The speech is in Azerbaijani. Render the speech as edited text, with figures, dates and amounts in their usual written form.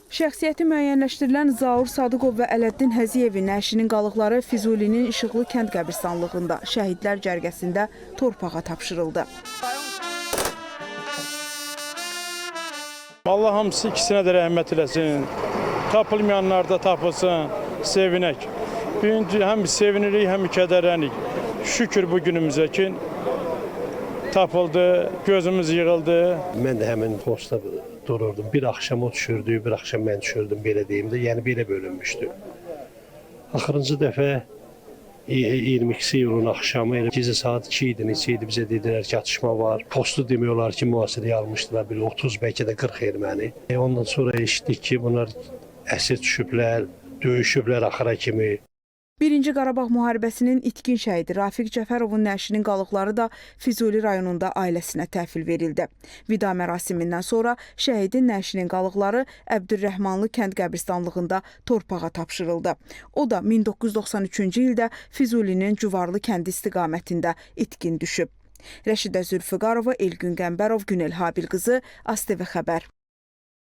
Şəxsiyyəti müəyyənləşdirilən Zaur Sadıqov və Ələddin Həziyevin nəşinin qalıqları Füzulinin İşıqlı kənd qəbirstanlığında şəhidlər cərgəsində torpağa tapşırıldı. Allah hamısı ikisinə də rəhmət eləsin. Tapılmayanlar da tapılsın, sevinək. Birinci həm sevinirik, həm kədərlənik. Şükür bu günümüzə ki, tapıldı, gözümüz yığıldı. Mən də həmin postda dururdum. Bir axşam o düşürdü, bir axşam mən düşürdüm, belə deyim də. Yəni belə bölünmüşdü. Axırıncı dəfə 22 iyulun axşamı elə gecə saat 2 idi, neçə idi, bizə dedilər ki, atışma var. Postu demək olar ki, mühasirəyə almışdılar, bir 30, bəlkə də 40 erməni. Ondan sonra eşitdik ki, bunlar əsir düşüblər, döyüşüblər axıra kimi. Birinci Qarabağ müharibəsinin itkin şəhidi Rafiq Cəfərovun nəşinin qalıqları da Füzuli rayonunda ailəsinə təhvil verildi. Vida mərasimindən sonra şəhidin nəşinin qalıqları Əbdürrəhmanlı kənd qəbirstanlığında torpağa tapşırıldı. O da 1993-cü ildə Füzulinin Cuvarlı kəndi istiqamətində itkin düşüb. Rəşidə Zülfüqarova, Elgün Qəmbərov, Günel Habil qızı, ASTV xəbər.